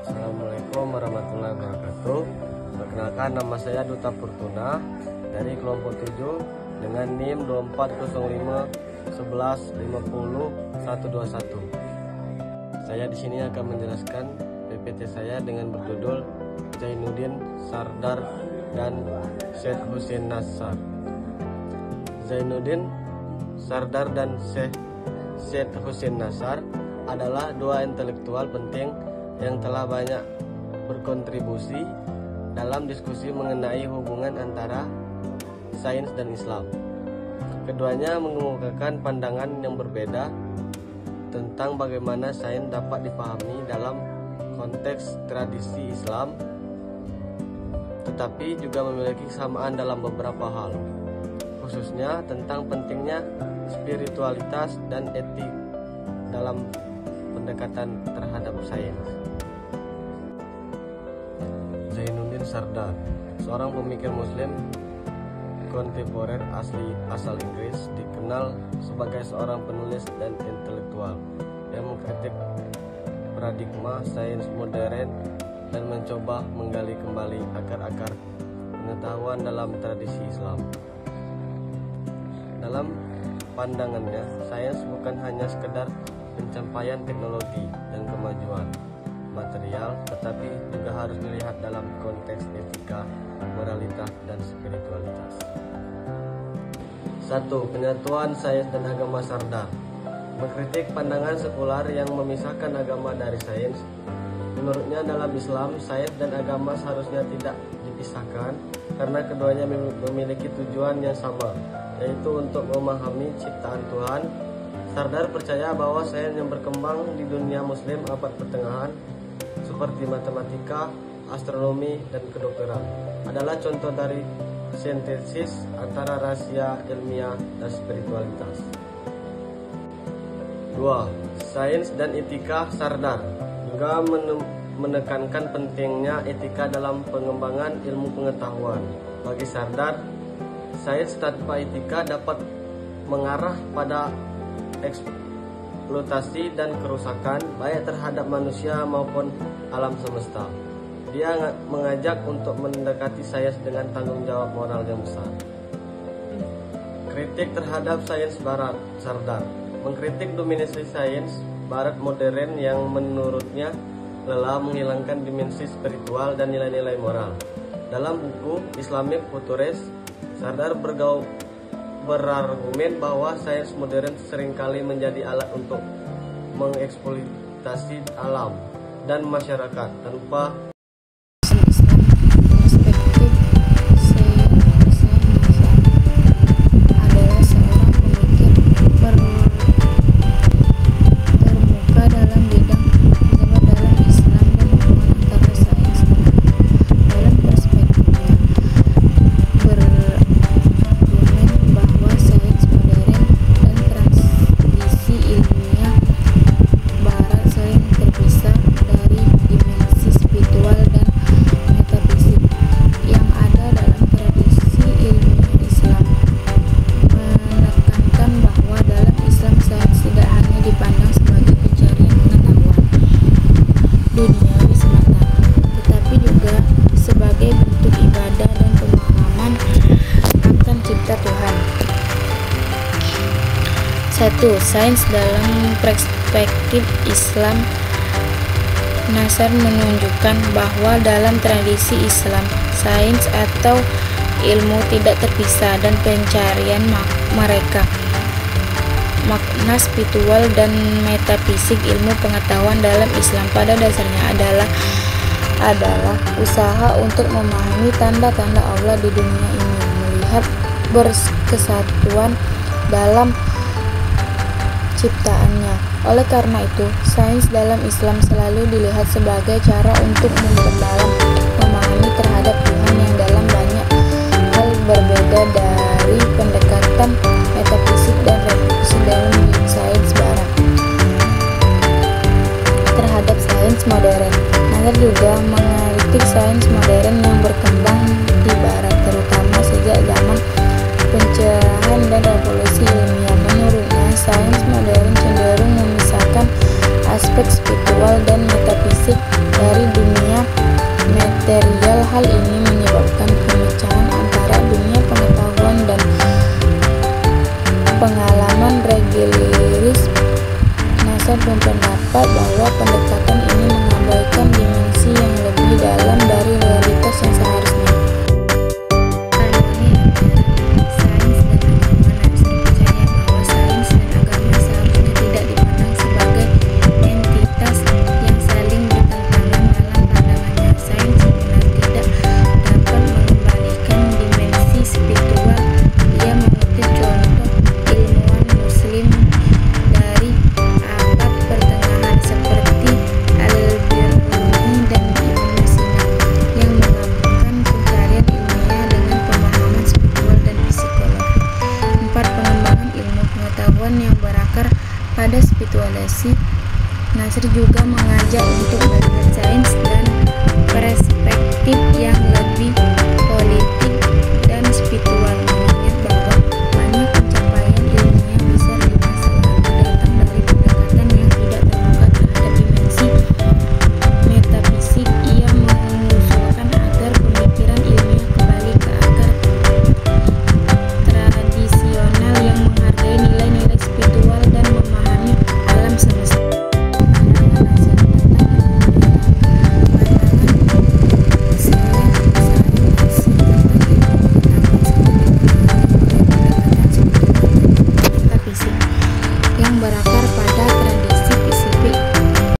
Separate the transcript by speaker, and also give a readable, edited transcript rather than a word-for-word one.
Speaker 1: Assalamualaikum warahmatullahi wabarakatuh. Perkenalkan, nama saya Duta Fortuna dari kelompok 7 dengan NIM 24051150 Saya di sini akan menjelaskan PPT saya dengan berjudul Zainuddin Sardar dan Syekh Hussein Nasar. Zainuddin Sardar dan Syekh Hussein Nasar adalah dua intelektual penting yang telah banyak berkontribusi dalam diskusi mengenai hubungan antara sains dan Islam. Keduanya mengemukakan pandangan yang berbeda tentang bagaimana sains dapat dipahami dalam konteks tradisi Islam, tetapi juga memiliki kesamaan dalam beberapa hal, khususnya tentang pentingnya spiritualitas dan etik dalam pendekatan terhadap sains. Zainuddin Sardar, seorang pemikir Muslim kontemporer asal Inggris, dikenal sebagai seorang penulis dan intelektual yang mengkritik paradigma sains modern dan mencoba menggali kembali akar-akar pengetahuan dalam tradisi Islam. Dalam pandangannya, sains bukan hanya sekedar pencapaian teknologi dan kemajuan material, tetapi juga harus dilihat dalam konteks etika, moralitas, dan spiritualitas. 1. Penyatuan sains dan agama Sardar mengkritik pandangan sekular yang memisahkan agama dari sains. Menurutnya, dalam Islam, sains dan agama seharusnya tidak dipisahkan karena keduanya memiliki tujuan yang sama, yaitu untuk memahami ciptaan Tuhan. Sardar percaya bahwa sains yang berkembang di dunia Muslim abad pertengahan seperti matematika, astronomi, dan kedokteran adalah contoh dari sintesis antara rahasia ilmiah dan spiritualitas. 2. Sains dan etika Sardar juga menekankan pentingnya etika dalam pengembangan ilmu pengetahuan. Bagi Sardar, sains tanpa etika dapat mengarah pada eksploitasi dan kerusakan baik terhadap manusia maupun alam semesta. Dia mengajak untuk mendekati sains dengan tanggung jawab moral yang besar. Kritik terhadap sains Barat. Sardar mengkritik dominasi sains Barat modern yang menurutnya lelah menghilangkan dimensi spiritual dan nilai-nilai moral. Dalam buku Islamic Futurist, Sardar berargumen bahwa sains modern seringkali menjadi alat untuk mengeksploitasi alam dan masyarakat tanpa sains dalam perspektif Islam. Nasar menunjukkan bahwa dalam tradisi Islam, sains atau ilmu tidak terpisah dan pencarian mereka makna spiritual dan metafisik. Ilmu pengetahuan dalam Islam pada dasarnya adalah usaha untuk memahami tanda-tanda Allah di dunia ini, melihat berkesatuan dalam ciptaannya. Oleh karena itu, sains dalam Islam selalu dilihat sebagai cara untuk memperdalam memahami terhadap Tuhan yang dalam banyak hal berbeda dari pendekatan metafisik dan refleksi dalam sains Barat terhadap sains modern. Nasar juga mengkritik sains modern yang berkembang di Barat, terutama sejak zaman pencerahan dan revolusi ilmiah. Menurut
Speaker 2: pengalaman Regilius, Nasr berpendapat bahwa pendekatan ini mengabaikan dimensi yang lebih dalam dari realitas yang seharusnya. Yang berakar pada spiritualisasi, Nasr juga mengajak untuk melihat sains dan perspektif yang lebih